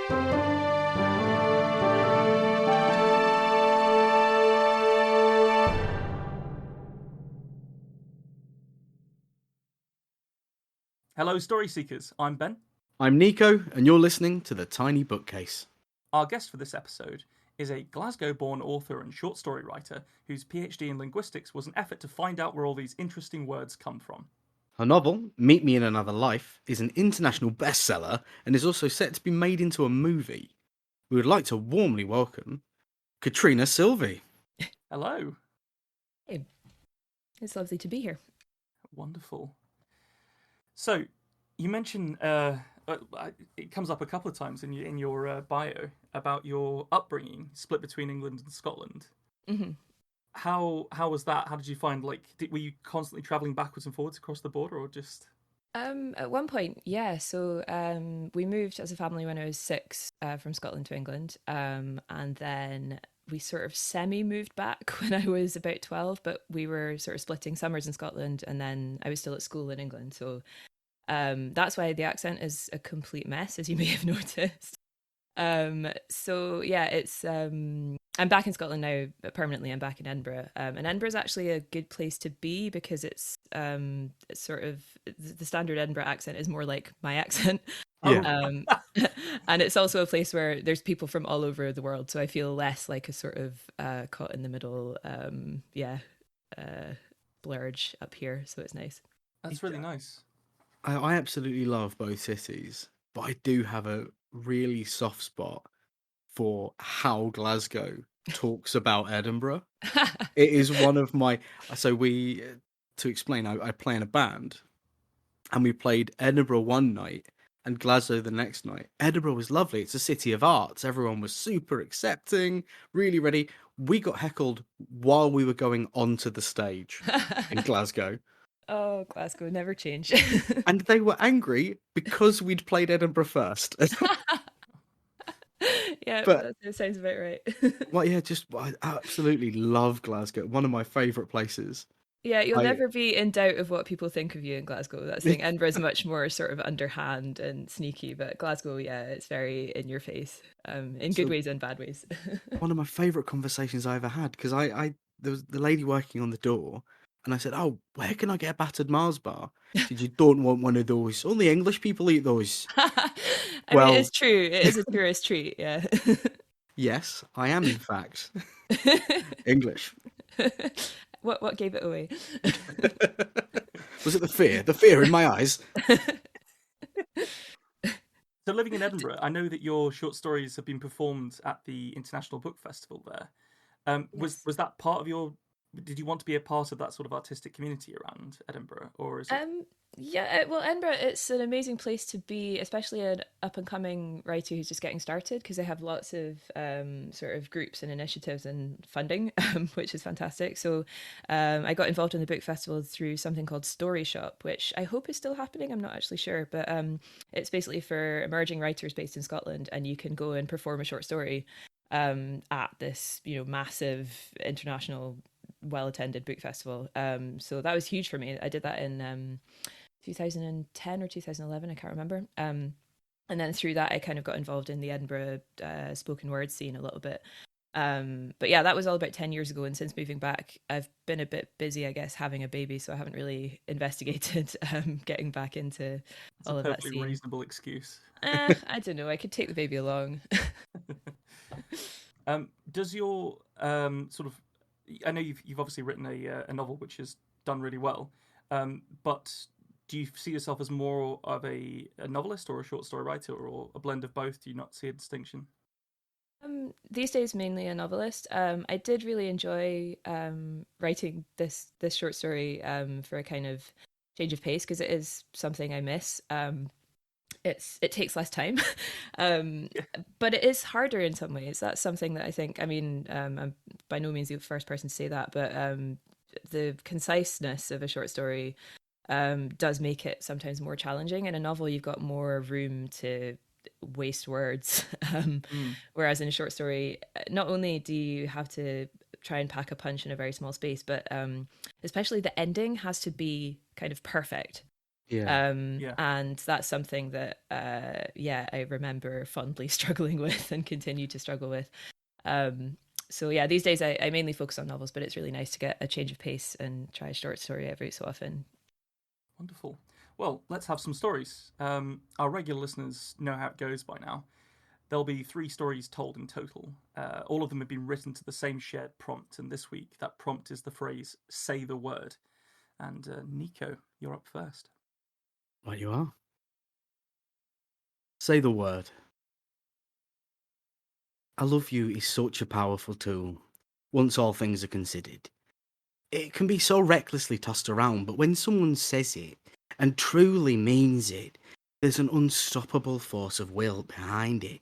Hello, Story Seekers. I'm Ben. I'm Nico, and you're listening to The Tiny Bookcase. Our guest for this episode is a Glasgow-born author and short story writer whose PhD in linguistics was an effort to find out where all these interesting words come from. Her novel, Meet Me in Another Life, is an international bestseller and is also set to be made into a movie. We would like to warmly welcome Catriona Silvey. Hello. Hey, it's lovely to be here. Wonderful. So, you mentioned it comes up a couple of times in your bio about your upbringing split between England and Scotland. Mm-hmm. How was that? How did you find were you constantly traveling backwards and forwards across the border, or just? At one point, yeah. So we moved as a family when I was 6 from Scotland to England, and then we sort of semi-moved back when I was about 12, but we were sort of splitting summers in Scotland, and then I was still at school in England. So that's why the accent is a complete mess, as you may have noticed. So yeah, it's I'm back in Scotland now, but permanently I'm back in Edinburgh. And Edinburgh is actually a good place to be because it's sort of the standard Edinburgh accent is more like my accent. Yeah. And it's also a place where there's people from all over the world, so I feel less like a sort of caught in the middle blurge up here, so it's nice. That's really nice. I absolutely love both cities, but I do have a really soft spot for how Glasgow talks about Edinburgh. It is one of my... So to explain, I play in a band, and we played Edinburgh one night and Glasgow the next night. Edinburgh was lovely. It's a city of arts. Everyone was super accepting, really ready. We got heckled while we were going onto the stage in Glasgow. Oh, Glasgow never change. And they were angry because we'd played Edinburgh first. Yeah, But that sounds about right. well, yeah, I absolutely love Glasgow. One of my favourite places. Yeah, you'll never be in doubt of what people think of you in Glasgow. That's the thing. Edinburgh's much more sort of underhand and sneaky, but Glasgow, yeah, it's very in your face, in good ways and bad ways. One of my favourite conversations I ever had, because there was the lady working on the door, and I said, "Oh, where can I get a battered Mars bar?" She said, "You don't want one of those. Only English people eat those." I mean, it's true. It is a tourist treat, yeah. Yes, I am in fact English. What gave it away? Was it the fear? The fear in my eyes? So living in Edinburgh, I know that your short stories have been performed at the International Book Festival there. Was that part of your... Did you want to be a part of that sort of artistic community around Edinburgh, or is it... Yeah, well, Edinburgh, it's an amazing place to be, especially an up-and-coming writer who's just getting started, because they have lots of sort of groups and initiatives and funding, which is fantastic. So I got involved in the book festival through something called Story Shop, which I hope is still happening. I'm not actually sure, but it's basically for emerging writers based in Scotland, and you can go and perform a short story at this, massive international, well-attended book festival. So that was huge for me. I did that in 2010 or 2011, I can't remember. And then through that, I kind of got involved in the Edinburgh spoken word scene a little bit. But yeah, that was all about 10 years ago. And since moving back, I've been a bit busy, I guess, having a baby. So I haven't really investigated getting back into all of that scene. That's a perfectly reasonable excuse. I don't know. I could take the baby along. Does your sort of... I know you've obviously written a novel which has done really well, but do you see yourself as more of a novelist or a short story writer, or a blend of both? Do you not see a distinction? These days, mainly a novelist. I did really enjoy writing this short story for a kind of change of pace, because it is something I miss. It takes less time, but it is harder in some ways. That's something that I think, I mean, I'm by no means the first person to say that, but the conciseness of a short story does make it sometimes more challenging. In a novel, you've got more room to waste words, whereas in a short story, not only do you have to try and pack a punch in a very small space, but especially the ending has to be kind of perfect. Yeah. Yeah. And that's something that, I remember fondly struggling with and continue to struggle with. So yeah, these days I mainly focus on novels, but it's really nice to get a change of pace and try a short story every so often. Wonderful. Well, let's have some stories. Our regular listeners know how it goes by now. There'll be 3 stories told in total. All of them have been written to the same shared prompt, and this week that prompt is the phrase "say the word." And Nico, you're up first. Right, you are. Say the word. I love you is such a powerful tool, once all things are considered. It can be so recklessly tossed around, but when someone says it and truly means it, there's an unstoppable force of will behind it.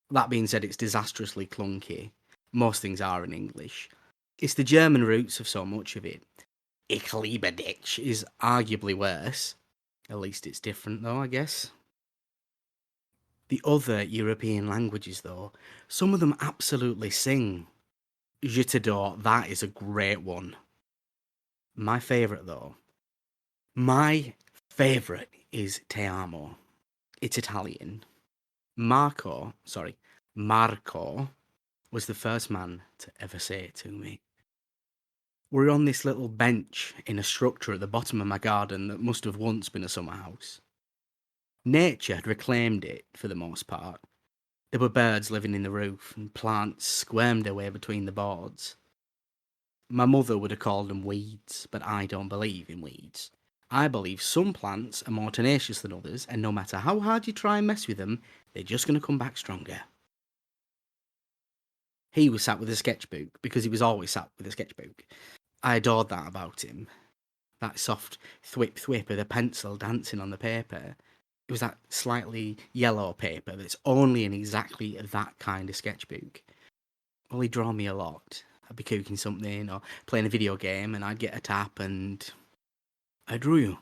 That being said, it's disastrously clunky. Most things are in English. It's the German roots of so much of it. Ich liebe dich is arguably worse. At least it's different, though, I guess. The other European languages, though, some of them absolutely sing. Je t'adore, that is a great one. My favourite, though, my favourite is Te amo. It's Italian. Marco was the first man to ever say it to me. We're on this little bench in a structure at the bottom of my garden that must have once been a summer house. Nature had reclaimed it for the most part. There were birds living in the roof, and plants squirmed their way between the boards. My mother would have called them weeds, but I don't believe in weeds. I believe some plants are more tenacious than others, and no matter how hard you try and mess with them, they're just going to come back stronger. He was sat with a sketchbook, because he was always sat with a sketchbook. I adored that about him. That soft thwip of the pencil dancing on the paper. It was that slightly yellow paper that's only in exactly that kind of sketchbook. Well, he'd draw me a lot. I'd be cooking something or playing a video game, and I'd get a tap and I drew you.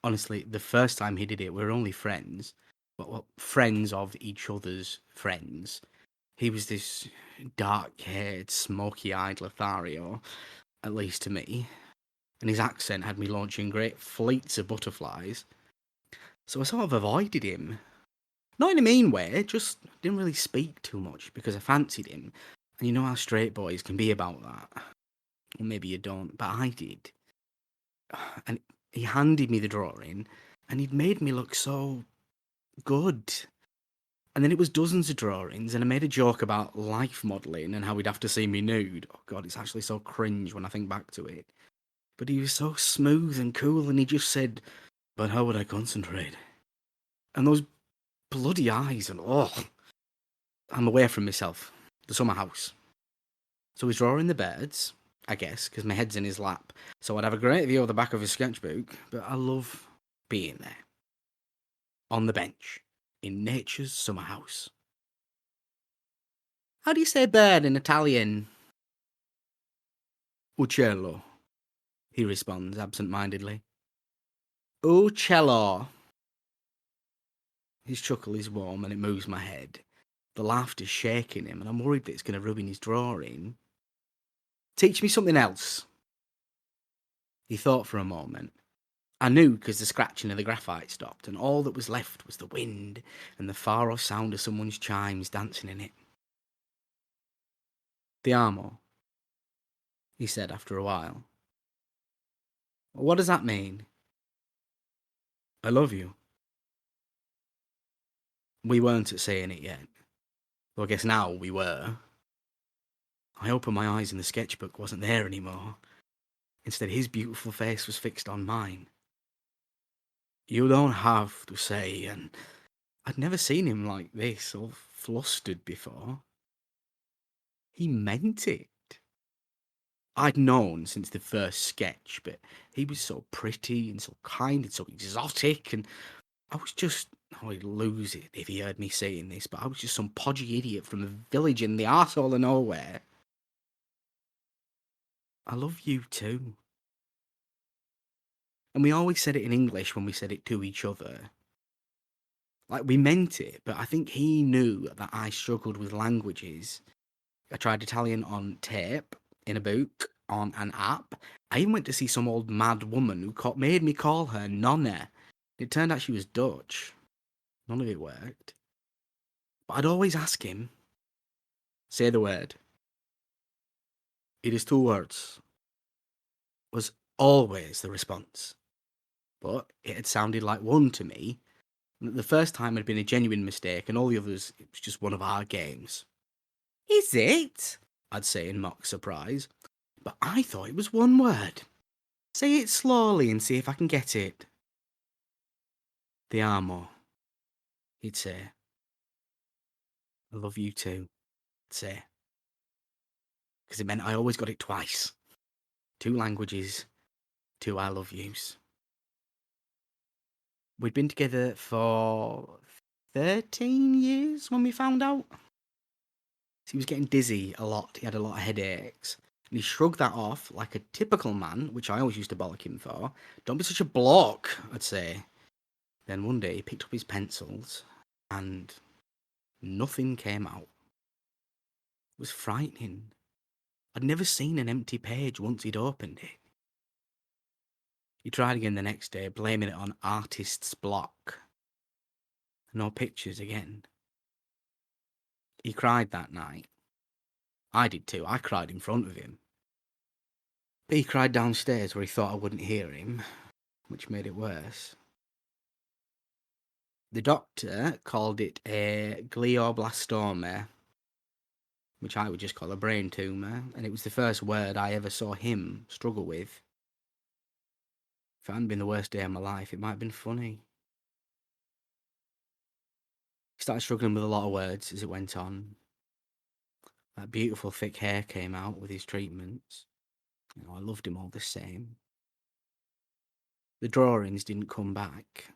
Honestly, the first time he did it, we were only friends. Well, friends of each other's friends. He was this dark-haired, smoky-eyed Lothario, at least to me, and his accent had me launching great fleets of butterflies. So I sort of avoided him. Not in a mean way, just didn't really speak too much because I fancied him. And you know how straight boys can be about that. Well, maybe you don't, but I did. And he handed me the drawing, and he'd made me look so good. And then it was dozens of drawings, and I made a joke about life modelling and how he'd have to see me nude. Oh god, it's actually so cringe when I think back to it. But he was so smooth and cool, and he just said, "But how would I concentrate?" And those bloody eyes, and oh, I'm away from myself. The summer house. So he's drawing the birds, I guess, because my head's in his lap. So I'd have a great view of the back of his sketchbook, but I love being there. On the bench, in nature's summer house. How do you say bird in Italian? Uccello, he responds absent-mindedly. Uccello. His chuckle is warm and it moves my head. The laughter's shaking him and I'm worried that it's going to ruin his drawing. Teach me something else. He thought for a moment. I knew because the scratching of the graphite stopped and all that was left was the wind and the far-off sound of someone's chimes dancing in it. Ti amo, he said after a while. What does that mean? I love you. We weren't at saying it yet. Though I guess now we were. I opened my eyes and the sketchbook wasn't there anymore. Instead, his beautiful face was fixed on mine. You don't have to say, and I'd never seen him like this, all flustered before. He meant it. I'd known since the first sketch, but he was so pretty and so kind and so exotic, and I was just... Oh, he'd lose it if he heard me saying this, but I was just some podgy idiot from a village in the arsehole of nowhere. I love you too. And we always said it in English when we said it to each other. Like, we meant it, but I think he knew that I struggled with languages. I tried Italian on tape, in a book, on an app, I even went to see some old mad woman who made me call her Nonna. It turned out she was Dutch. None of it worked. But I'd always ask him, say the word. It is 2 words. Was always the response. But it had sounded like one to me. The first time had been a genuine mistake, and all the others, it was just one of our games. Is it? I'd say in mock surprise. But I thought it was one word. Say it slowly and see if I can get it. Ti amo, he'd say. I love you too, I'd say. Because it meant I always got it twice. 2 languages, 2 I love yous. We'd been together for 13 years when we found out. He was getting dizzy a lot. He had a lot of headaches. And he shrugged that off like a typical man, which I always used to bollock him for. Don't be such a bloke, I'd say. Then one day he picked up his pencils and nothing came out. It was frightening. I'd never seen an empty page once he'd opened it. He tried again the next day, blaming it on artist's block. No pictures again. He cried that night. I did too. I cried in front of him. But he cried downstairs where he thought I wouldn't hear him, which made it worse. The doctor called it a glioblastoma, which I would just call a brain tumour, and it was the first word I ever saw him struggle with. If it hadn't been the worst day of my life, it might have been funny. He started struggling with a lot of words as it went on. That beautiful thick hair came out with his treatments. I loved him all the same. The drawings didn't come back.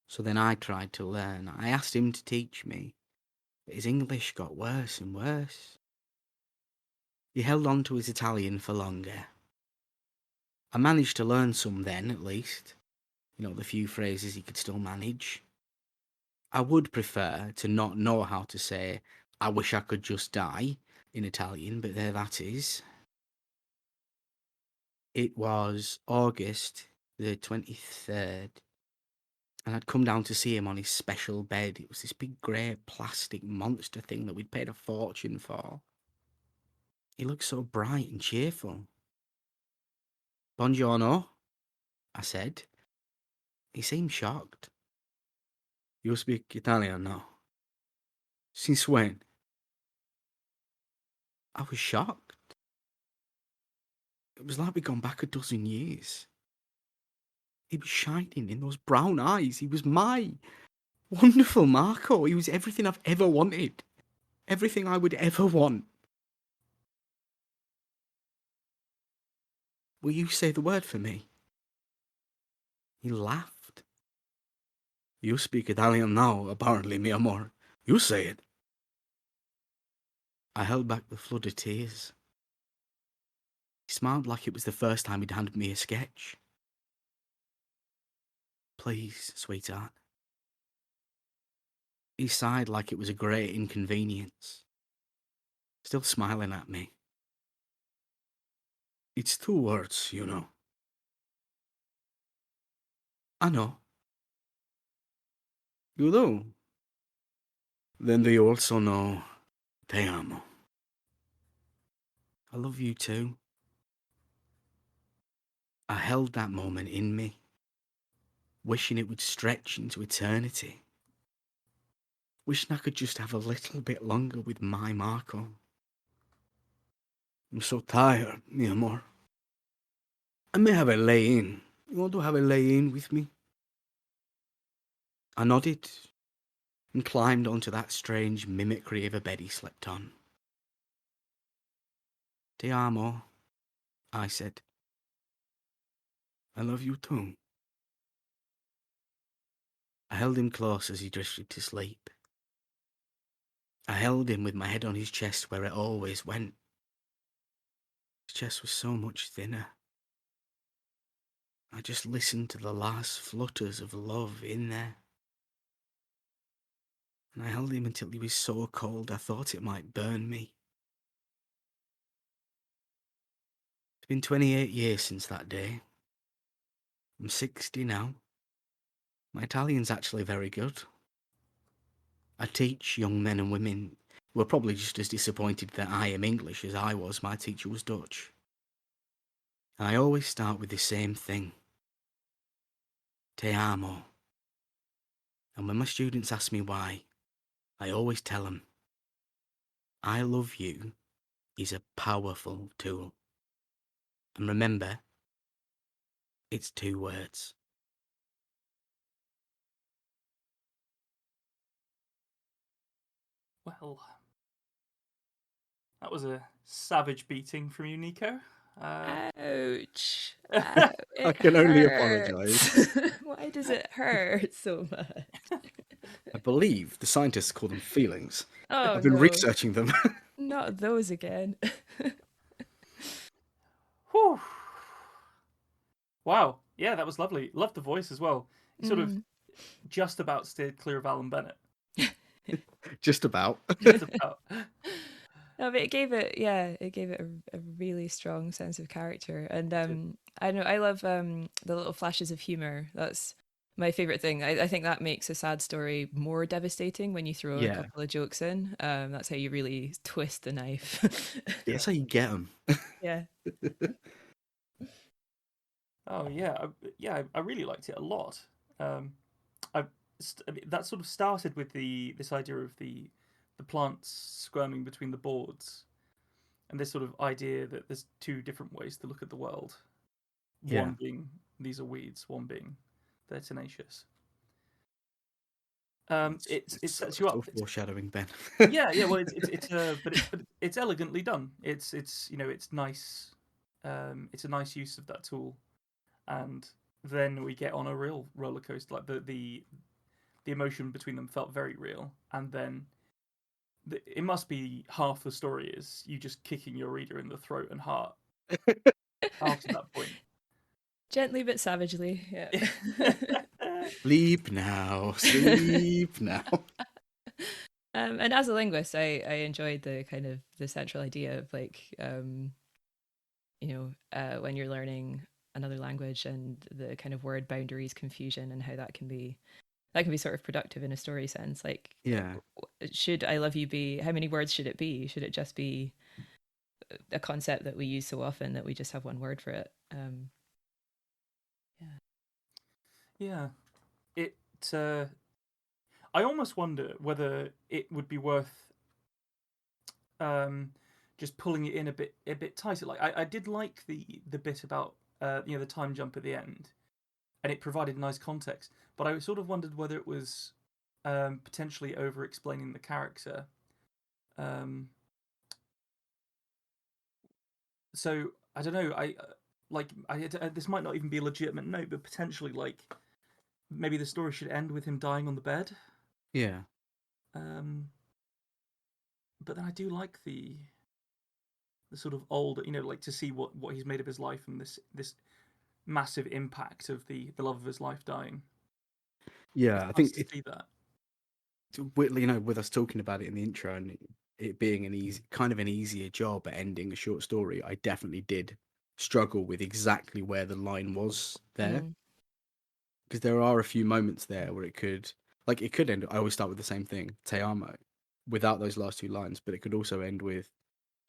So then I tried to learn. I asked him to teach me, but his English got worse and worse. He held on to his Italian for longer. I managed to learn some then, at least. The few phrases he could still manage. I would prefer to not know how to say, I wish I could just die, in Italian, but there that is. It was August the 23rd, and I'd come down to see him on his special bed. It was this big grey plastic monster thing that we'd paid a fortune for. He looked so bright and cheerful. Buongiorno, I said. He seemed shocked. You speak Italian now? Since when? I was shocked. It was like we'd gone back a dozen years. He was shining in those brown eyes. He was my wonderful Marco. He was everything I've ever wanted. Everything I would ever want. Will you say the word for me? He laughed. You speak Italian now, apparently, mi amor. You say it. I held back the flood of tears. He smiled like it was the first time he'd handed me a sketch. Please, sweetheart. He sighed like it was a great inconvenience, still smiling at me. It's 2 words, you know. I know. You do? Then do you also know Te amo? I love you too. I held that moment in me, wishing it would stretch into eternity. Wishing I could just have a little bit longer with my Marco. I'm so tired, mi amor. I may have a lay-in. You want to have a lay-in with me? I nodded and climbed onto that strange mimicry of a bed he slept on. Te amo, I said. I love you too. I held him close as he drifted to sleep. I held him with my head on his chest where it always went. His chest was so much thinner. I just listened to the last flutters of love in there. And I held him until he was so cold I thought it might burn me. been 28 years since that day. I'm 60 now. My Italian's actually very good. I teach young men and women who are probably just as disappointed that I am English as I was. My teacher was Dutch. And I always start with the same thing. Te amo. And when my students ask me why, I always tell them, I love you is a powerful tool. And remember, it's 2 words. Well, that was a savage beating from you, Nico. Ouch. I It can only hurts. apologise. Why does it hurt so much? I believe the scientists call them feelings. Oh I've been no, researching them. not those again. Whew. Wow. Yeah, that was lovely. Loved the voice as well. Sort of just about steered clear of Alan Bennett. Just about. Just about. No, but it gave it, a really strong sense of character, and I know I love the little flashes of humor. That's my favorite thing. I think that makes a sad story more devastating when you throw a Yeah. couple of jokes in. That's how you really twist the knife. Yeah, that's how you get them. Yeah. Oh yeah, I really liked it a lot. I mean, that sort of started with this idea of the plants squirming between the boards, and this sort of idea that there's 2 different ways to look at the world. Yeah. One being these are weeds, one being they're tenacious. It sets you up. Foreshadowing, Ben. Yeah. Well, but it's elegantly done. It's it's nice. It's a nice use of that tool, and then we get on a real roller coaster. Like the emotion between them felt very real, and then it must be half the story is you just kicking your reader in the throat and heart after that point. Gently but savagely. Yeah. Sleep now. Sleep now. And as a linguist, I enjoyed the kind of the central idea of like, when you're learning another language and the kind of word boundaries confusion and how that can be sort of productive in a story sense. Like, Yeah. should I love you be, how many words should it be? Should it just be a concept that we use so often that we just have one word for it? Yeah. It. I almost wonder whether it would be worth just pulling it in a bit tighter. Like I did like the bit about the time jump at the end, and it provided nice context. But I sort of wondered whether it was potentially over explaining the character. So I don't know. This might not even be a legitimate note, but potentially like maybe the story should end with him dying on the bed. Yeah. But then I do like the sort of old, like to see what he's made of his life and this massive impact of the love of his life dying. Yeah, I It's think nice to see that. with us talking about it in the intro and it being an easier job at ending a short story, I definitely did struggle with exactly where the line was there, because there are a few moments there where it could end. I always start with the same thing, te amo, without those last 2 lines, but it could also end with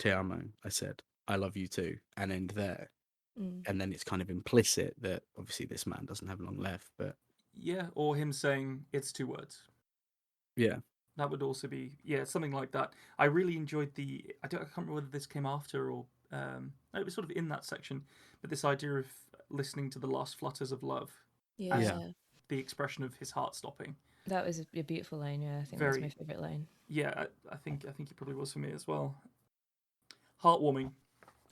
te amo. I said I love you too, and end there, and then it's kind of implicit that obviously this man doesn't have long left, but Yeah, or him saying it's 2 words. yeah. That would also be something like that. I really enjoyed I can't remember whether this came after or no, it was sort of in that section. But this idea of listening to the last flutters of love, as Yeah. the expression of his heart stopping. That was a beautiful line. Yeah, I think that's my favorite line. Yeah, I think it probably was for me as well. Heartwarming.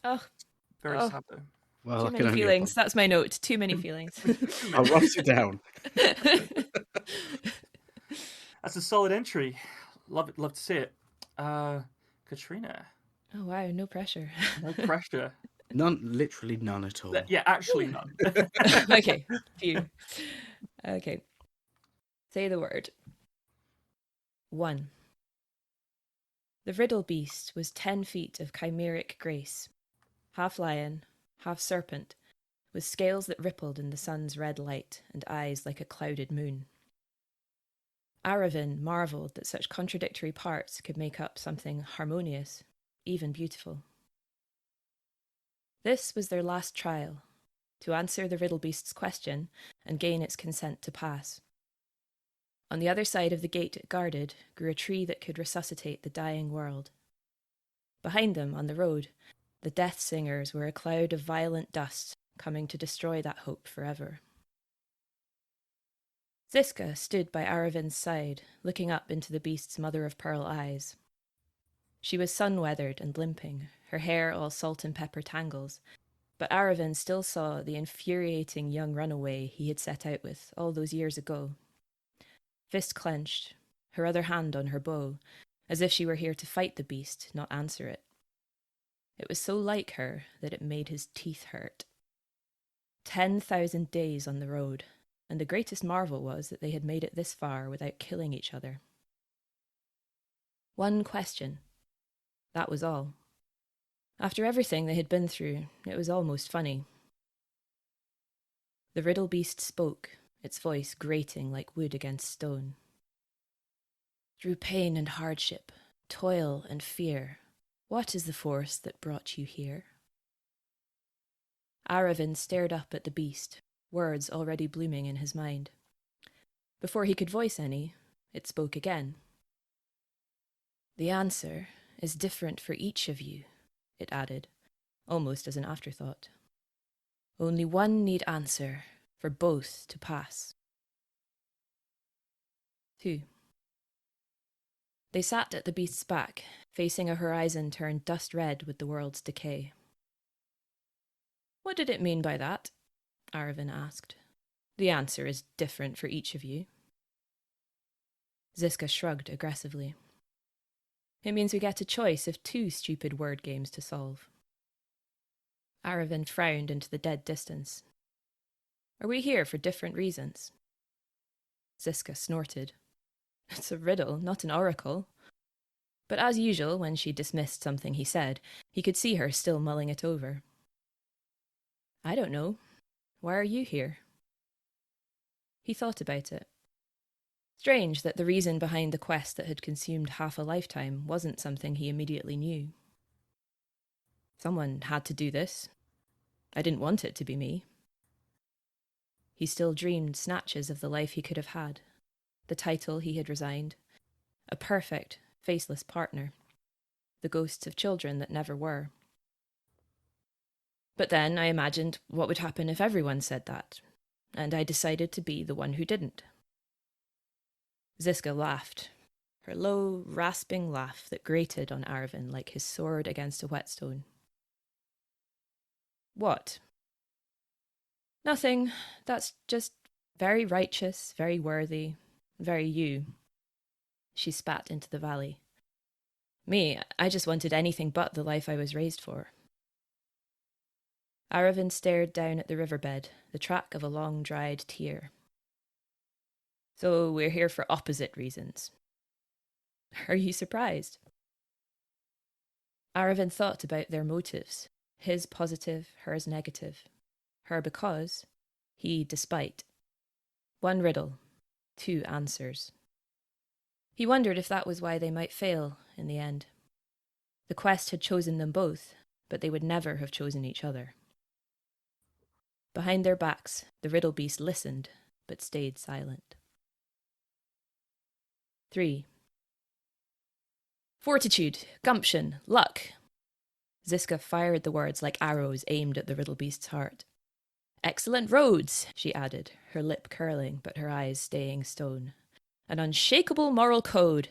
Oh, Very sad though. Well, too many feelings. That's my note. Too many feelings. I'll write it down. That's a solid entry. Love to see it. Catriona. Oh wow, no pressure. No pressure. Literally none at all. Yeah, actually none. Okay, few. Okay. Say the word. 1. The riddle beast was 10 feet of chimeric grace, half lion, half serpent, with scales that rippled in the sun's red light and eyes like a clouded moon. Aravin marvelled that such contradictory parts could make up something harmonious, even beautiful. This was their last trial, to answer the riddle beast's question and gain its consent to pass. On the other side of the gate it guarded grew a tree that could resuscitate the dying world. Behind them, on the road, the death singers were a cloud of violent dust coming to destroy that hope forever. Ziska stood by Aravin's side, looking up into the beast's mother-of-pearl eyes. She was sun-weathered and limping, her hair all salt and pepper tangles, but Aravin still saw the infuriating young runaway he had set out with all those years ago. Fist clenched, her other hand on her bow, as if she were here to fight the beast, not answer it. It was so like her that it made his teeth hurt. 10,000 days on the road, and the greatest marvel was that they had made it this far without killing each other. One question. That was all. After everything they had been through, it was almost funny. The riddle beast spoke, its voice grating like wood against stone. Through pain and hardship, toil and fear, what is the force that brought you here? Aravin stared up at the beast, words already blooming in his mind. Before he could voice any, it spoke again. The answer is different for each of you, it added, almost as an afterthought. Only one need answer for both to pass. 2. They sat at the beast's back, facing a horizon turned dust red with the world's decay. What did it mean by that? Aravin asked. The answer is different for each of you. Ziska shrugged aggressively. It means we get a choice of 2 stupid word games to solve. Aravin frowned into the dead distance. Are we here for different reasons? Ziska snorted. It's a riddle, not an oracle. But as usual, when she dismissed something he said, he could see her still mulling it over. I don't know. Why are you here? He thought about it. Strange that the reason behind the quest that had consumed half a lifetime wasn't something he immediately knew. Someone had to do this. I didn't want it to be me. He still dreamed snatches of the life he could have had, the title he had resigned, a perfect, faceless partner, the ghosts of children that never were. But then I imagined what would happen if everyone said that, and I decided to be the one who didn't. Ziska laughed, her low, rasping laugh that grated on Aravin like his sword against a whetstone. What? Nothing. That's just very righteous, very worthy, very you. She spat into the valley. Me, I just wanted anything but the life I was raised for. Aravin stared down at the riverbed, the track of a long-dried tear. So we're here for opposite reasons. Are you surprised? Aravin thought about their motives, his positive, hers negative. Her because, he despite. 1 riddle, 2 answers. He wondered if that was why they might fail in the end. The quest had chosen them both, but they would never have chosen each other. Behind their backs, the riddle beast listened, but stayed silent. 3. Fortitude, gumption, luck. Ziska fired the words like arrows aimed at the riddle beast's heart. Excellent roads, she added, her lip curling but her eyes staying stone. An unshakable moral code.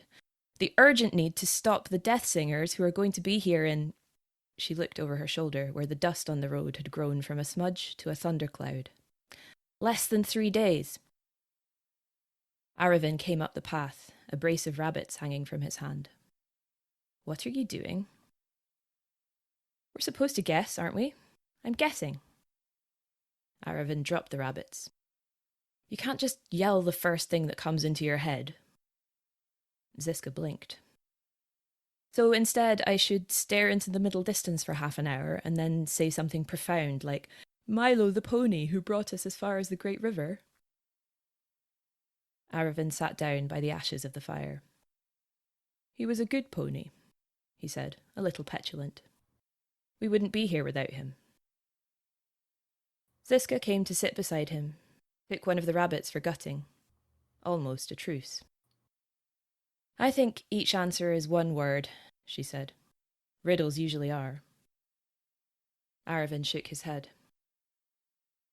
The urgent need to stop the death singers who are going to be here in... She looked over her shoulder where the dust on the road had grown from a smudge to a thundercloud. Less than 3 days. Aravin came up the path, a brace of rabbits hanging from his hand. What are you doing? We're supposed to guess, aren't we? I'm guessing. Aravin dropped the rabbits. You can't just yell the first thing that comes into your head. Ziska blinked. So instead, I should stare into the middle distance for half an hour and then say something profound like, Milo the pony who brought us as far as the great river. Aravan sat down by the ashes of the fire. He was a good pony, he said, a little petulant. We wouldn't be here without him. Ziska came to sit beside him, took one of the rabbits for gutting. Almost a truce. I think each answer is one word, she said. Riddles usually are. Aravan shook his head.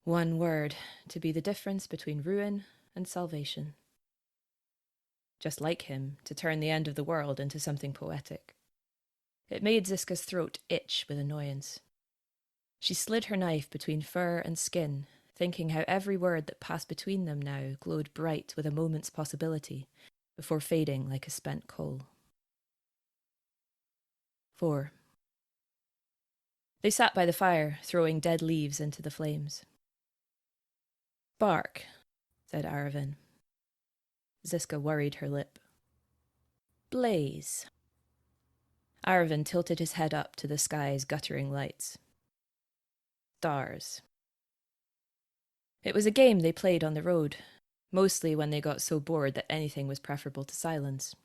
One word, to be the difference between ruin and salvation. Just like him, to turn the end of the world into something poetic. It made Ziska's throat itch with annoyance. She slid her knife between fur and skin, thinking how every word that passed between them now glowed bright with a moment's possibility, before fading like a spent coal. 4. They sat by the fire, throwing dead leaves into the flames. Bark, said Aravan. Ziska worried her lip. Blaze. Aravan tilted his head up to the sky's guttering lights. Stars. It was a game they played on the road, mostly when they got so bored that anything was preferable to silence.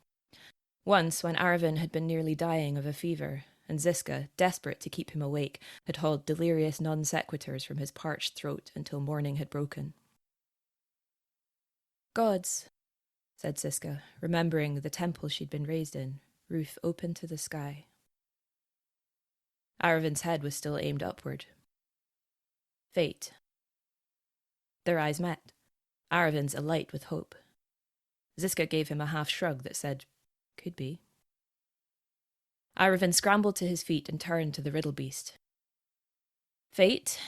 Once, when Aravan had been nearly dying of a fever, and Ziska, desperate to keep him awake, had hauled delirious non-sequiturs from his parched throat until morning had broken. Gods, said Ziska, remembering the temple she'd been raised in, roof open to the sky. Aravan's head was still aimed upward. Fate. Their eyes met, Aravan's alight with hope. Ziska gave him a half shrug that said, could be. Aravan scrambled to his feet and turned to the riddle beast. Fate,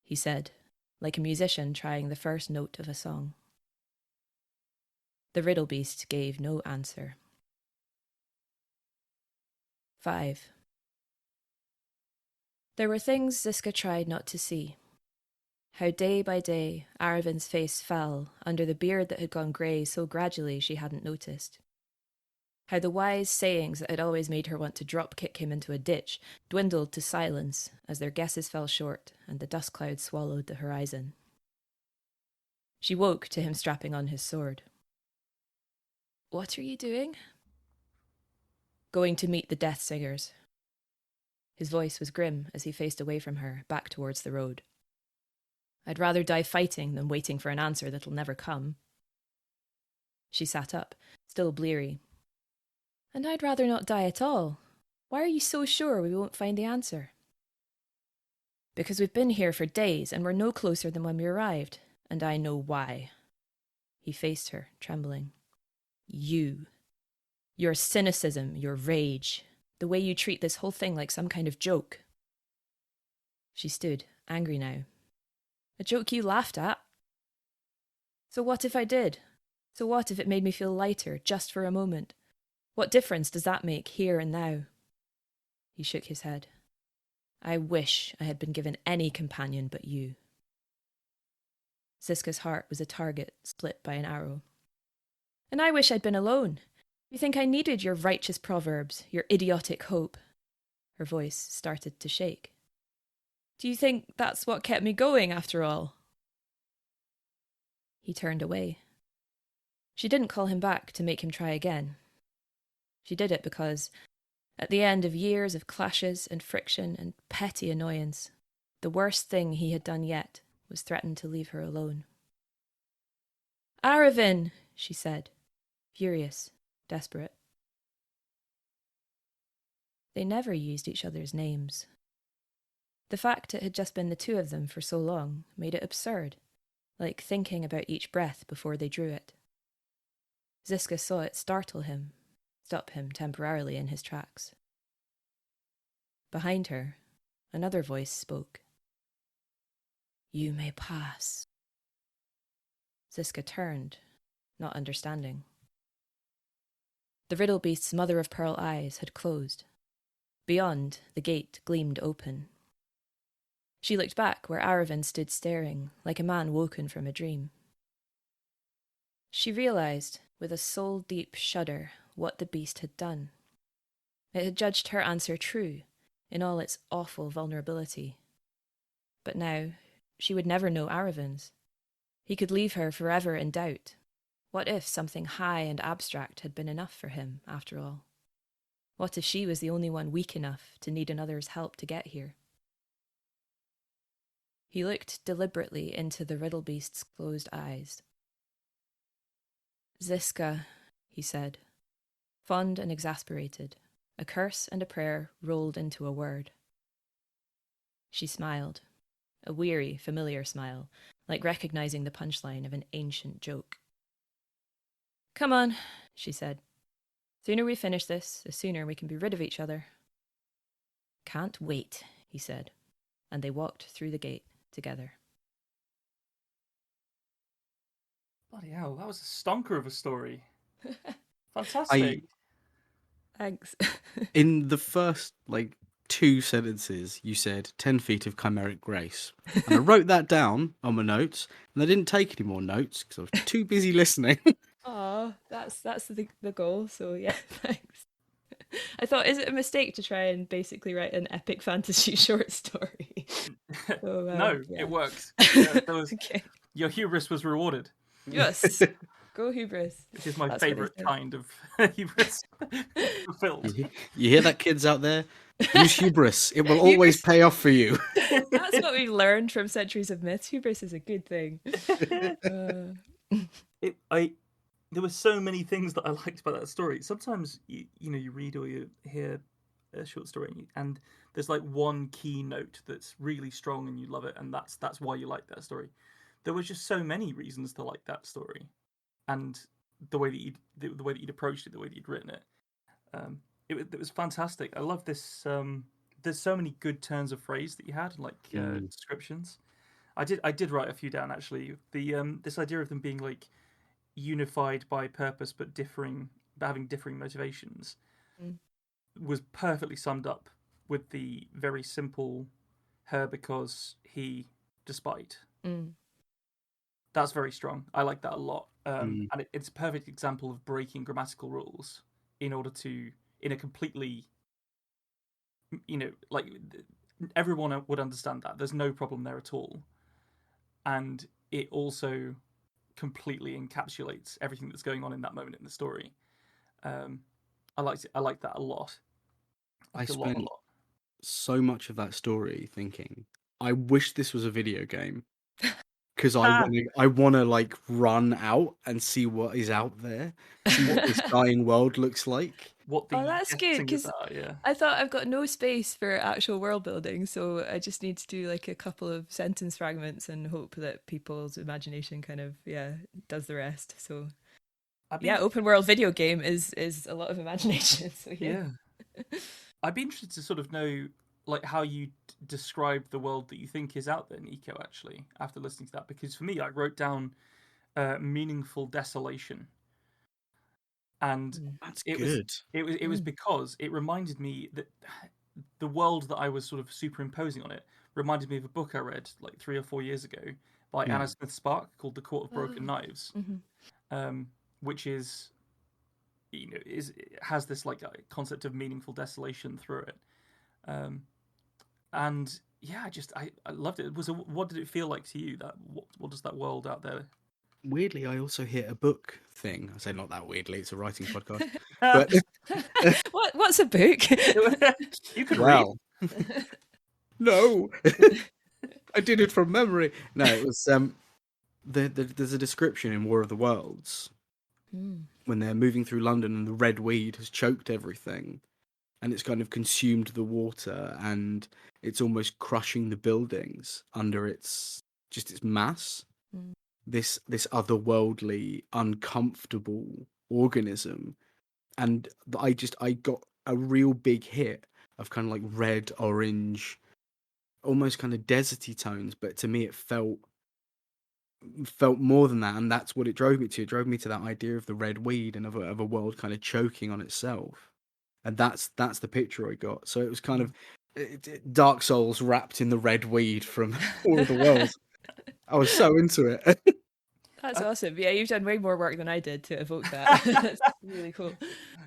he said, like a musician trying the first note of a song. The riddle beast gave no answer. 5. There were things Ziska tried not to see. How day by day Aravan's face fell under the beard that had gone grey so gradually she hadn't noticed. How the wise sayings that had always made her want to drop-kick him into a ditch dwindled to silence as their guesses fell short and the dust cloud swallowed the horizon. She woke to him strapping on his sword. What are you doing? Going to meet the Death Singers. His voice was grim as he faced away from her, back towards the road. I'd rather die fighting than waiting for an answer that'll never come. She sat up, still bleary. And I'd rather not die at all. Why are you so sure we won't find the answer? Because we've been here for days and we're no closer than when we arrived, and I know why. He faced her, trembling. You. Your cynicism, your rage, the way you treat this whole thing like some kind of joke. She stood, angry now. A joke you laughed at? So what if I did? So what if it made me feel lighter, just for a moment? What difference does that make here and now? He shook his head. I wish I had been given any companion but you. Ziska's heart was a target split by an arrow. And I wish I'd been alone. You think I needed your righteous proverbs, your idiotic hope? Her voice started to shake. Do you think that's what kept me going after all? He turned away. She didn't call him back to make him try again. She did it because, at the end of years of clashes and friction and petty annoyance, the worst thing he had done yet was threaten to leave her alone. Aravan, she said, furious, desperate. They never used each other's names. The fact it had just been the two of them for so long made it absurd, like thinking about each breath before they drew it. Ziska saw it startle him, stop him temporarily in his tracks. Behind her, another voice spoke. You may pass. Ziska turned, not understanding. The riddle beast's mother-of-pearl eyes had closed. Beyond, the gate gleamed open. She looked back where Aravan stood staring, like a man woken from a dream. She realised, with a soul-deep shudder, what the beast had done. It had judged her answer true, in all its awful vulnerability. But now, she would never know Aravin's. He could leave her forever in doubt. What if something high and abstract had been enough for him, after all? What if she was the only one weak enough to need another's help to get here? He looked deliberately into the riddle beast's closed eyes. Ziska, he said, fond and exasperated, a curse and a prayer rolled into a word. She smiled, a weary, familiar smile, like recognizing the punchline of an ancient joke. Come on, she said. Sooner we finish this, the sooner we can be rid of each other. Can't wait, he said, and they walked through the gate together. Bloody hell, that was a stonker of a story. Fantastic. Thanks. In the first, 2 sentences, you said 10 feet of chimeric grace. And I wrote that down on my notes, and I didn't take any more notes because I was too busy listening. Oh, that's the goal, so yeah, thanks. I thought, is it a mistake to try and basically write an epic fantasy short story? So, no, yeah. it worked. Okay. Your hubris was rewarded. Yes. Go hubris. Which is my That's what he favourite said. kind of hubris fulfilled. You hear that, kids out there? Use hubris. It will always pay off for you. That's what we learned from Centuries of Myths. Hubris is a good thing. There were so many things that I liked about that story. Sometimes you read or you hear a short story and there's like one key note that's really strong and you love it, and that's why you like that story. There was just so many reasons to like that story, and the way that you'd approached it, the way that you'd written it, it was fantastic. I love this. There's so many good turns of phrase that you had, like descriptions. I did write a few down actually. The this idea of them being like unified by purpose but having differing motivations was perfectly summed up with the very simple her because he despite. That's very strong. I like that a lot. And it's a perfect example of breaking grammatical rules in order to, in a completely, everyone would understand that. There's no problem there at all. And it also completely encapsulates everything that's going on in that moment in the story. I liked it. I liked that a lot. I spent so much of that story thinking, I wish this was a video game. Because I want to run out and see what is out there, see what this dying world looks like. That's good, because I thought I've got no space for actual world building, so I just need to do like a couple of sentence fragments and hope that people's imagination kind of does the rest. So open world video game is a lot of imagination. So yeah. I'd be interested to sort of know how you describe the world that you think is out there, Nico, actually, after listening to that. Because for me, I wrote down meaningful desolation. And that's good. It was because it reminded me that the world that I was sort of superimposing on it reminded me of a book I read 3 or 4 years ago by Anna Smith Spark called The Court of Broken Knives, which is has this concept of meaningful desolation through it. And yeah, I loved it. What did it feel like to you? What does that world out there? Weirdly, I also hit a book thing. I say not that weirdly; it's a writing podcast. But what's a book? You could read. No, I did it from memory. No, it was there's a description in War of the Worlds when they're moving through London and the red weed has choked everything. And it's kind of consumed the water, and it's almost crushing the buildings under its mass. This otherworldly, uncomfortable organism, and I got a real big hit of kind of like red, orange, almost kind of deserty tones. But to me, it felt more than that, and that's what it drove me to. It drove me to that idea of the red weed and of a world kind of choking on itself. And that's the picture I got. So it was kind of Dark Souls wrapped in the red weed from All of the Worlds. I was so into it. That's awesome. Yeah, you've done way more work than I did to evoke that. That's really cool.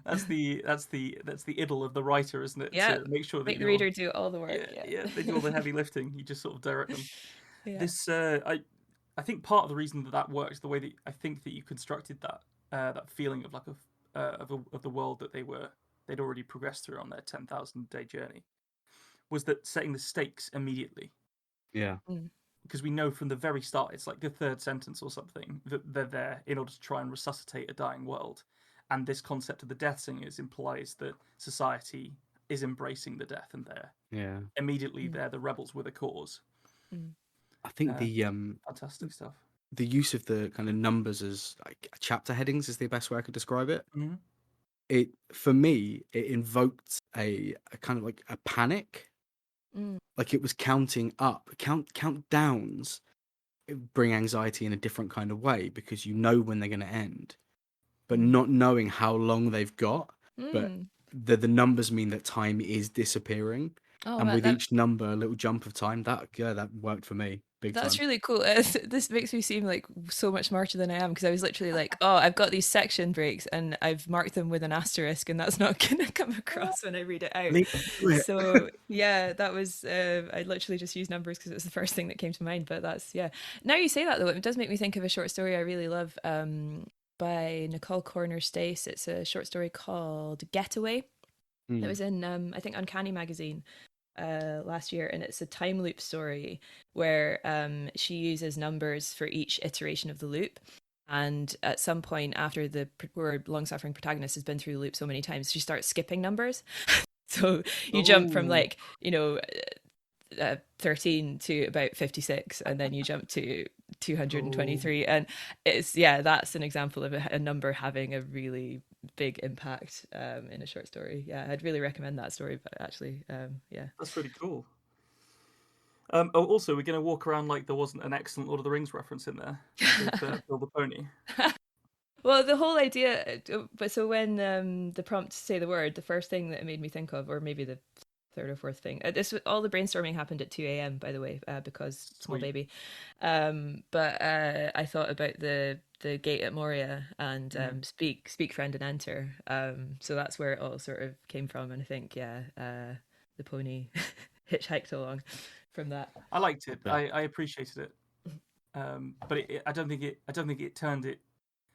That's the idyll of the writer, isn't it? Yeah, To make sure that make the you're reader do all the work. yeah, they do all the heavy lifting. You just sort of direct them. Yeah. This I think part of the reason that works, the way that I think that you constructed that feeling of like of the world that they'd already progressed through on their 10,000-day journey, was that setting the stakes immediately. Yeah. Because we know from the very start, it's like the third sentence or something, that they're there in order to try and resuscitate a dying world. And this concept of the Death Singers implies that society is embracing the death, and immediately they're the rebels with a cause. I think the fantastic stuff. The use of the kind of numbers as like chapter headings is the best way I could describe it. Mm-hmm. It, for me, it invoked a kind of like a panic. Like it was counting up, countdowns bring anxiety in a different kind of way, because you know when they're going to end, but not knowing how long they've got. But the numbers mean that time is disappearing, and with each number, a little jump of time. That worked for me. That's really cool. This makes me seem like so much smarter than I am, because I was literally like, oh, I've got these section breaks and I've marked them with an asterisk, and that's not going to come across when I read it out. So yeah, that was I literally just used numbers because it was the first thing that came to mind. But that's, yeah. Now you say that, though, it does make me think of a short story I really love by Nicole Corner Stace. It's a short story called Getaway. It was in I think Uncanny Magazine last year, and it's a time loop story where she uses numbers for each iteration of the loop, and at some point after the poor long-suffering protagonist has been through the loop so many times, she starts skipping numbers. So you jump from 13 to about 56, and then you jump to 223. And it's, that's an example of a number having a really big impact in a short story. I'd really recommend that story, but actually that's really cool. Also, we're going to walk around like there wasn't an excellent Lord of the Rings reference in there with Bill the Pony. Well, the whole idea, but so when the prompts say the word, the first thing that it made me think of, or maybe the third or fourth thing, all the brainstorming happened at 2 a.m, by the way, because small baby. But I thought about the gate at Moria and speak friend and enter. So that's where it all sort of came from, and I think the pony hitchhiked along from that. I liked it. I appreciated it. But I don't think it turned it.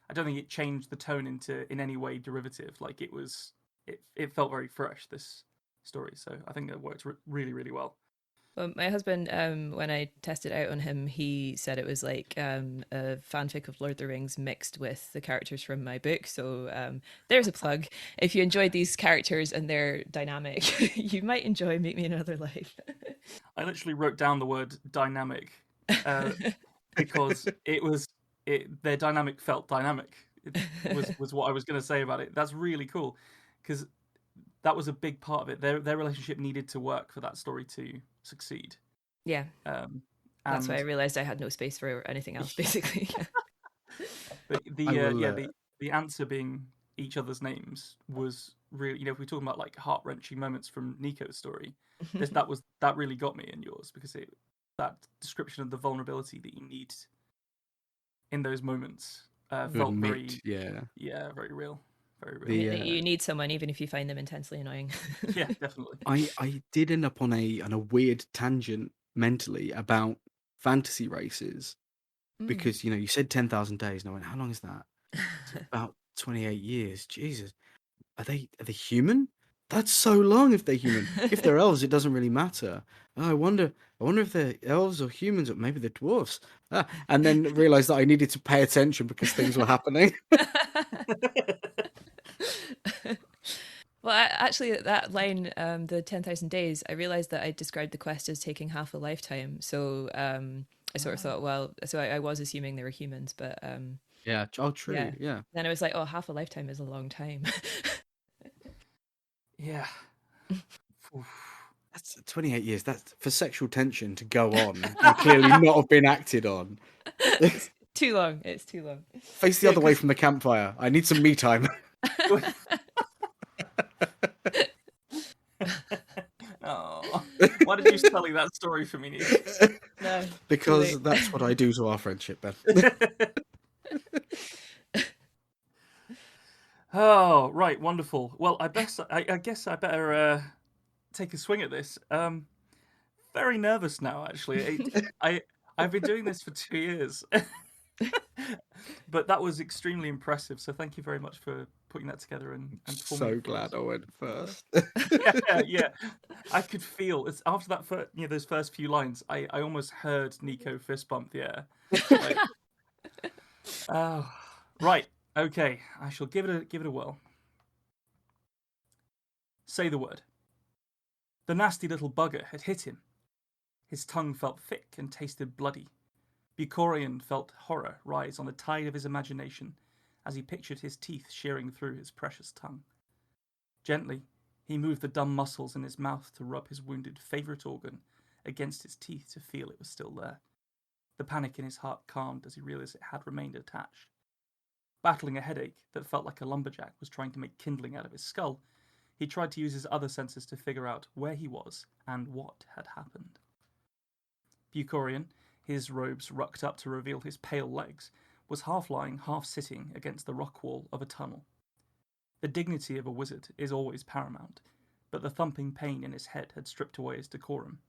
I don't think it changed the tone in any way derivative. Like it felt very fresh, this story. So I think that worked really, really well. Well, my husband, when I tested out on him, he said it was like a fanfic of Lord of the Rings mixed with the characters from my book. So there's a plug. If you enjoyed these characters and their dynamic, you might enjoy Meet Me in Another Life. I literally wrote down the word dynamic because their dynamic felt dynamic. It was what I was going to say about it. That's really cool, because that was a big part of it. Their relationship needed to work for that story to succeed. Yeah. That's why I realized I had no space for anything else, basically. But the answer being each other's names was really, if we're talking about like heart-wrenching moments from Nico's story, that really got me in yours, because that description of the vulnerability that you need in those moments felt very very real. Very real. You need someone, even if you find them intensely annoying. Yeah, definitely. I did end up on a weird tangent mentally about fantasy races, because you said 10,000 days, and I went, how long is that? It's about 28 years. Jesus, are they human? That's so long if they're human. If they're elves, it doesn't really matter. Oh, I wonder if they're elves or humans, or maybe they're dwarfs. And then realised that I needed to pay attention because things were happening. Well, actually, that line, the 10,000 days, I realised that I described the quest as taking half a lifetime. So I sort of thought, well, so I was assuming they were humans, but... yeah, true, yeah. Then I was like, oh, half a lifetime is a long time. Yeah. That's 28 years. That's for sexual tension to go on and clearly not have been acted on. It's too long. It's too long. Face the other way from the campfire. I need some me time. Oh, why did you telling that story for me, Nico? No, because that's what I do to our friendship, Ben. Oh, right, wonderful. Well, I guess I better take a swing at this. Very nervous now, actually. I've been doing this for 2 years, but that was extremely impressive. So thank you very much for putting that together and performing So it for us. glad I went first. Yeah, yeah. I could feel it's after that first, those first few lines. I almost heard Nico fist bump the air. Like, oh, right, okay. I shall give it a whirl. Say the word. The nasty little bugger had hit him. His tongue felt thick and tasted bloody. Bucorian felt horror rise on the tide of his imagination as he pictured his teeth shearing through his precious tongue. Gently, he moved the dumb muscles in his mouth to rub his wounded favourite organ against his teeth to feel it was still there. The panic in his heart calmed as he realised it had remained attached. Battling a headache that felt like a lumberjack was trying to make kindling out of his skull, he tried to use his other senses to figure out where he was and what had happened. Bucorian, his robes rucked up to reveal his pale legs, was half lying, half sitting against the rock wall of a tunnel. The dignity of a wizard is always paramount, but the thumping pain in his head had stripped away his decorum.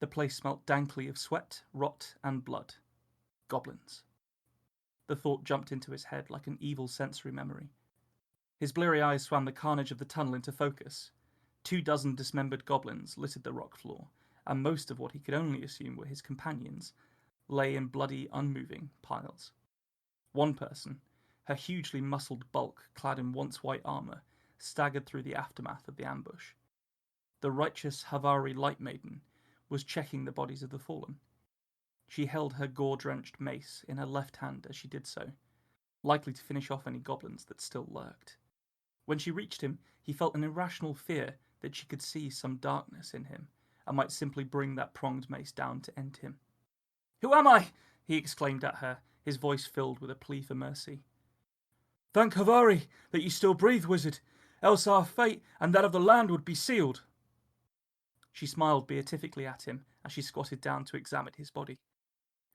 The place smelt dankly of sweat, rot, and blood. Goblins. The thought jumped into his head like an evil sensory memory. His bleary eyes swam the carnage of the tunnel into focus. 24 dismembered goblins littered the rock floor, and most of what he could only assume were his companions lay in bloody, unmoving piles. One person, her hugely muscled bulk clad in once white armour, staggered through the aftermath of the ambush. The righteous Havari Light Maiden was checking the bodies of the fallen. She held her gore-drenched mace in her left hand as she did so, likely to finish off any goblins that still lurked. When she reached him, he felt an irrational fear that she could see some darkness in him, and might simply bring that pronged mace down to end him. "Who am I?" he exclaimed at her, his voice filled with a plea for mercy. "Thank Havari that you still breathe, wizard, else our fate and that of the land would be sealed." She smiled beatifically at him as she squatted down to examine his body.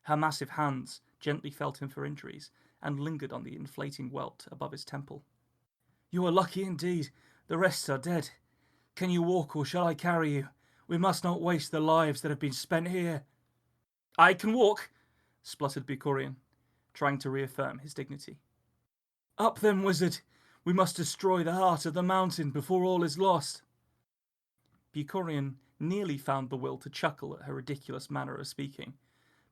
Her massive hands gently felt him for injuries and lingered on the inflating welt above his temple. "You are lucky indeed. The rest are dead. Can you walk, or shall I carry you? We must not waste the lives that have been spent here." "I can walk," spluttered Bucorian, trying to reaffirm his dignity. "Up then, wizard. We must destroy the heart of the mountain before all is lost." Bucorian nearly found the will to chuckle at her ridiculous manner of speaking,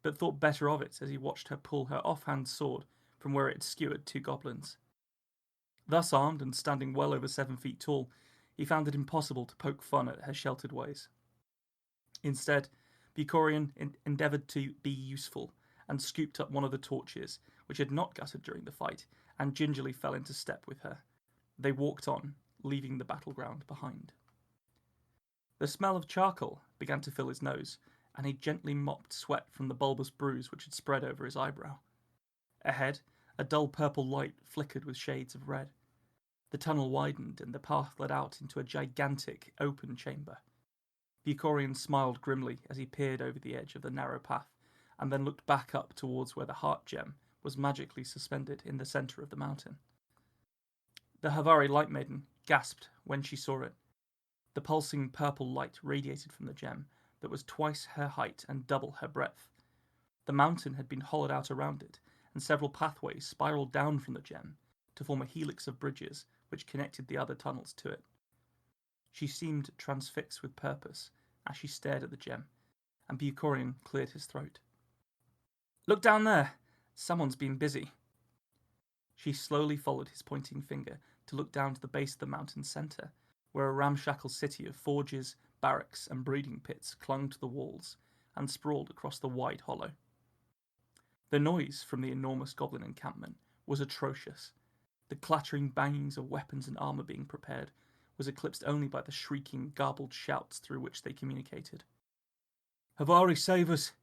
but thought better of it as he watched her pull her offhand sword from where it had skewered 2 goblins. Thus armed and standing well over 7 feet tall, he found it impossible to poke fun at her sheltered ways. Instead, Bucorian endeavoured to be useful and scooped up one of the torches, which had not guttered during the fight, and gingerly fell into step with her. They walked on, leaving the battleground behind. The smell of charcoal began to fill his nose, and he gently mopped sweat from the bulbous bruise which had spread over his eyebrow. Ahead, a dull purple light flickered with shades of red. The tunnel widened, and the path led out into a gigantic, open chamber. Bucorian smiled grimly as he peered over the edge of the narrow path, and then looked back up towards where the heart gem was magically suspended in the centre of the mountain. The Havari Light Maiden gasped when she saw it. The pulsing purple light radiated from the gem that was twice her height and double her breadth. The mountain had been hollowed out around it, and several pathways spiralled down from the gem to form a helix of bridges which connected the other tunnels to it. She seemed transfixed with purpose as she stared at the gem, and Bucorian cleared his throat. "Look down there. Someone's been busy." She slowly followed his pointing finger to look down to the base of the mountain's centre, where a ramshackle city of forges, barracks, and breeding pits clung to the walls and sprawled across the wide hollow. The noise from the enormous goblin encampment was atrocious. The clattering bangings of weapons and armour being prepared was eclipsed only by the shrieking, garbled shouts through which they communicated. "Havari, save us!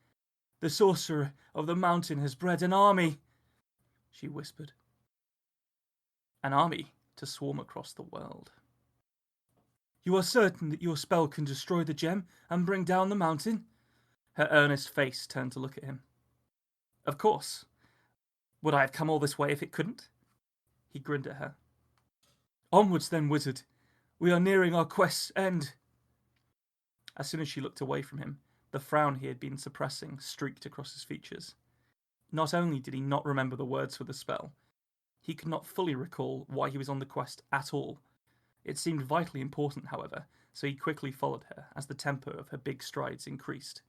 The sorcerer of the mountain has bred an army," she whispered. An army to swarm across the world. "You are certain that your spell can destroy the gem and bring down the mountain?" Her earnest face turned to look at him. "Of course. Would I have come all this way if it couldn't?" He grinned at her. Onwards then, wizard. We are nearing our quest's end. As soon as she looked away from him, the frown he had been suppressing streaked across his features. Not only did he not remember the words for the spell, he could not fully recall why he was on the quest at all. It seemed vitally important, however, so he quickly followed her as the tempo of her big strides increased.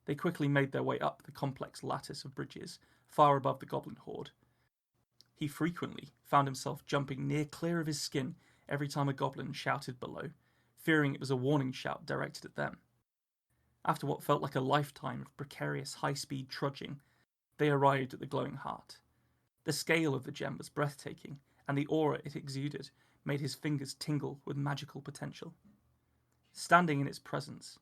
They quickly made their way up the complex lattice of bridges, far above the goblin horde. He frequently found himself jumping near clear of his skin every time a goblin shouted below, fearing it was a warning shout directed at them. After what felt like a lifetime of precarious high-speed trudging, they arrived at the glowing heart. The scale of the gem was breathtaking, and the aura it exuded made his fingers tingle with magical potential. Standing in its presence,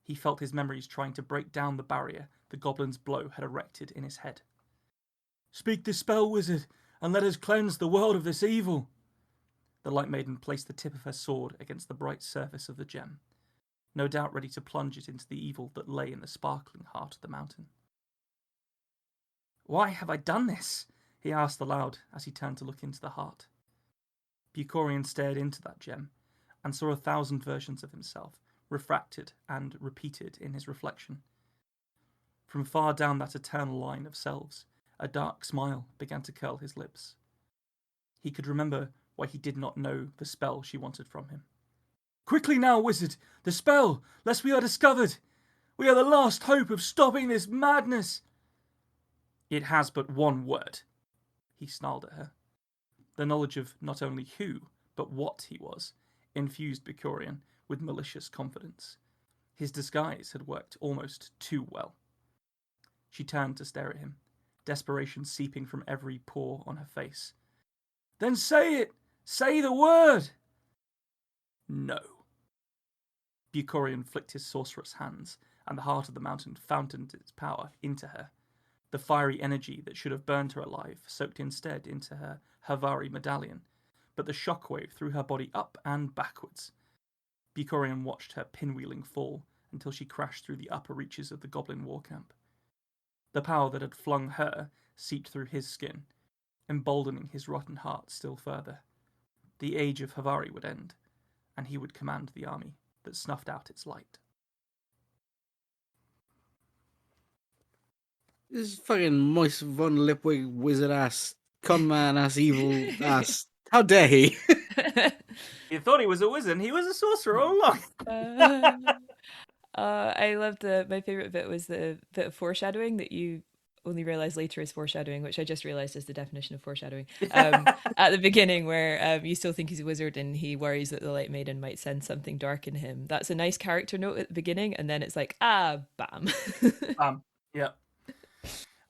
he felt his memories trying to break down the barrier the goblin's blow had erected in his head. "Speak the spell, wizard, and let us cleanse the world of this evil." The Light Maiden placed the tip of her sword against the bright surface of the gem, no doubt ready to plunge it into the evil that lay in the sparkling heart of the mountain. "Why have I done this?" he asked aloud as he turned to look into the heart. Bucorian stared into that gem and saw 1,000 versions of himself, refracted and repeated in his reflection. From far down that eternal line of selves, a dark smile began to curl his lips. He could remember why he did not know the spell she wanted from him. "Quickly now, wizard! The spell, lest we are discovered! We are the last hope of stopping this madness!" "It has but one word," he snarled at her. The knowledge of not only who, but what he was, infused Bucorian with malicious confidence. His disguise had worked almost too well. She turned to stare at him, desperation seeping from every pore on her face. "Then say it! Say the word!" "No." Bucorian flicked his sorcerous hands, and the heart of the mountain fountained its power into her. The fiery energy that should have burned her alive soaked instead into her Havari medallion, but the shockwave threw her body up and backwards. Bucorian watched her pinwheeling fall until she crashed through the upper reaches of the goblin war camp. The power that had flung her seeped through his skin, emboldening his rotten heart still further. The age of Havari would end, and he would command the army that snuffed out its light. This fucking moist von Lipwig wizard ass, con man ass, evil ass. How dare he? You thought he was a wizard, he was a sorcerer all along. I loved my favorite bit was the bit of foreshadowing that you only realize later is foreshadowing, which I just realized is the definition of foreshadowing. At the beginning, where you still think he's a wizard and he worries that the Light Maiden might send something dark in him. That's a nice character note at the beginning, and then it's like, bam. Yeah.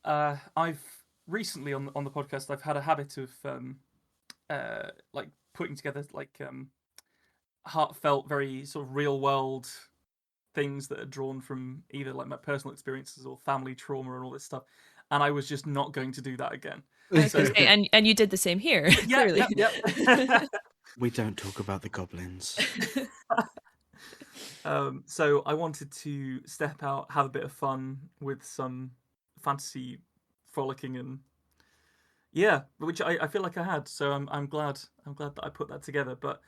I've recently on the podcast, I've had a habit of like putting together like heartfelt, very sort of real world things that are drawn from either like my personal experiences or family trauma and all this stuff. And I was just not going to do that again. I was gonna say, and you did the same here. Clearly. Yeah. We don't talk about the goblins. So I wanted to step out, have a bit of fun with some fantasy frolicking, and which I feel like I had. So I'm glad that I put that together. But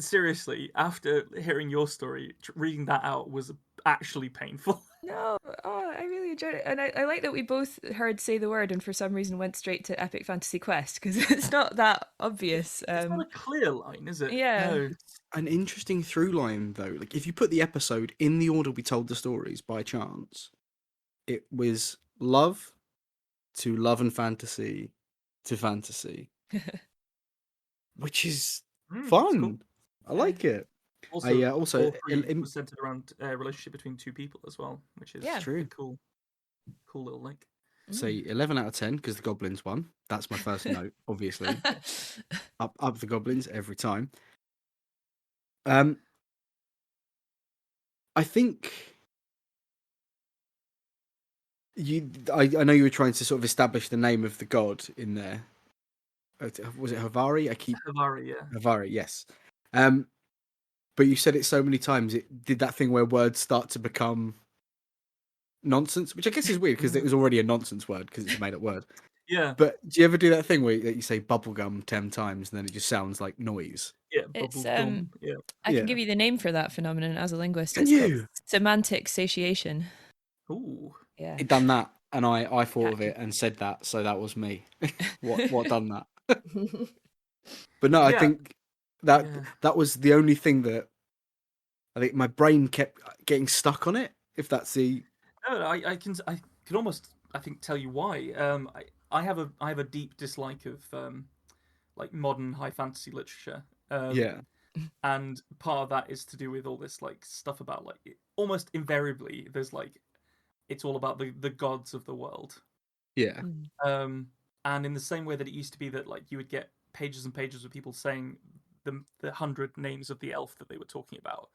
seriously, after hearing your story, reading that out was actually painful. No, I really enjoyed it, and I like that we both heard "say the word" and for some reason went straight to Epic Fantasy Quest because it's not that obvious. It's not a clear line, is it? Yeah. No. An interesting through line though. Like if you put the episode in the order we told the stories by chance, it was love to love and fantasy to fantasy, which is fun. Cool. I like it. Also, also it was centered around a relationship between two people as well, which is true. A cool little link. Say 11 out of 10 because the goblins won. That's my first note, obviously. up the goblins every time. I think I know you were trying to sort of establish the name of the god in there. Was it Havari? Havari, yeah. Havari, yes. But you said it so many times, it did that thing where words start to become nonsense, which I guess is weird because it was already a nonsense word because it's a made-up word. Yeah, But do you ever do that thing where you say bubblegum 10 times and then it just sounds like noise? yeah, It's bubble gum. Yeah. I can Yeah. give you the name for that phenomenon as a linguist. Can It's called you? semantic satiation. Ooh. Yeah. It done that, and I thought of Catchy. it and said that, so that was me. What done that? But no, I Yeah. think that Yeah. that was the only thing that I think my brain kept getting stuck on it. If that's the No, I can almost I think tell you why. I have a deep dislike of like modern high fantasy literature. yeah And part of that is to do with all this like stuff about like almost invariably there's like it's all about the gods of the world. yeah Mm. And in the same way that it used to be that like you would get pages and pages of people saying the 100 names of the elf that they were talking about,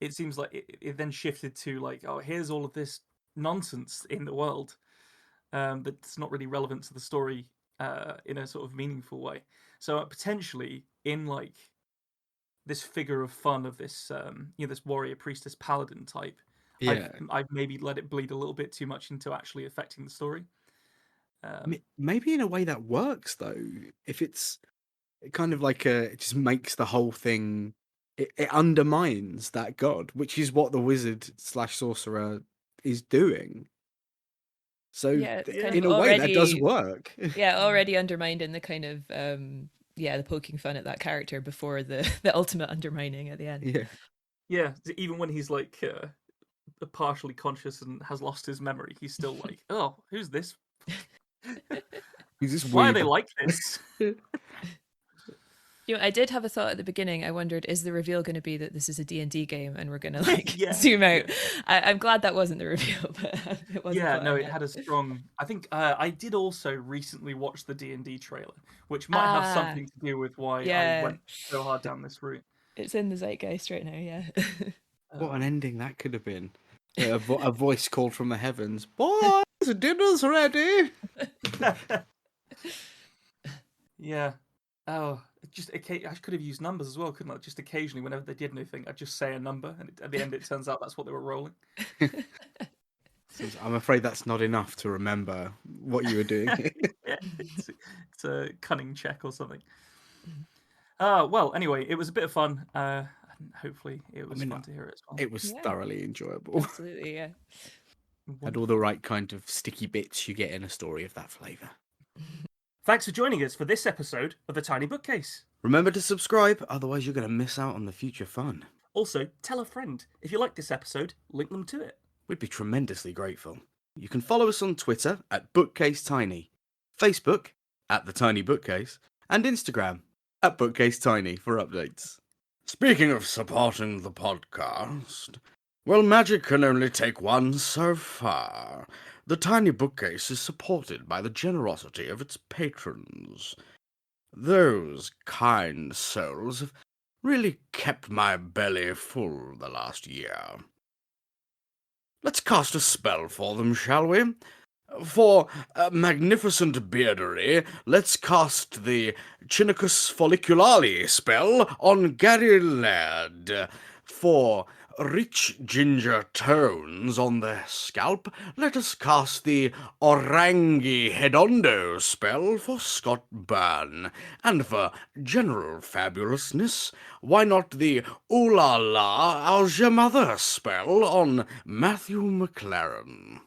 it seems like it then shifted to like, oh, here's all of this nonsense in the world that's not really relevant to the story in a sort of meaningful way. So potentially in like this figure of fun of this this warrior priestess paladin type, yeah. I've maybe let it bleed a little bit too much into actually affecting the story. Maybe in a way that works though. If it's kind of like it just makes the whole thing. It undermines that god, which is what the wizard slash sorcerer is doing. So Yeah, it's kind Yeah. of in a way that does already work. already undermined in the kind of the poking fun at that character before the ultimate undermining at the end. Yeah. Yeah, even when he's like partially conscious and has lost his memory, he's still like, oh, who's this? He's this Why are they weird. like this? You know, I did have a thought at the beginning. I wondered, is the reveal going to be that this is a D&D game and we're going to like Yeah, zoom out? yeah. I'm glad that wasn't the reveal, but it was a Yeah, thought no, I it had. had a strong. I think I did also recently watch the D&D trailer, which might have Ah, something to do with why I yeah, went so hard down this route. it's in the zeitgeist right now. Yeah. What an Um, ending that could have been. A voice called from the heavens. Boys, dinner's ready. yeah. Oh, I could have used numbers as well, couldn't I? Just occasionally, whenever they did anything, I'd just say a number, and at the end, it turns out that's what they were rolling. I'm afraid that's not enough to remember what you were doing. Yeah, it's a cunning check or something. Well, anyway, it was a bit of fun. And hopefully, it was mean, fun to hear it as well. It was Yeah, thoroughly enjoyable. absolutely. Yeah. Had all the right kind of sticky bits you get in a story of that flavour. Thanks for joining us for this episode of The Tiny Bookcase. Remember to subscribe, otherwise you're going to miss out on the future fun. Also, tell a friend. If you like this episode, link them to it. We'd be tremendously grateful. You can follow us on Twitter at BookcaseTiny, Facebook at The Tiny Bookcase, and Instagram at BookcaseTiny for updates. Speaking of supporting the podcast, well, magic can only take one so far. The Tiny Bookcase is supported by the generosity of its patrons. Those kind souls have really kept my belly full the last year. Let's cast a spell for them, shall we? For magnificent beardery, let's cast the Chinicus folliculale spell on Gary Laird. For rich ginger tones on the scalp, let us cast the Orangi Hedondo spell for Scott Byrne. And for general fabulousness, why not the Ooh La La How's Your Mother spell on Matthew McLaren?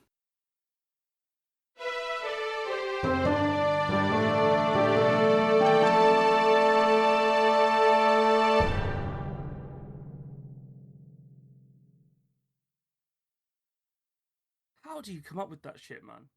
How do you come up with that shit, man?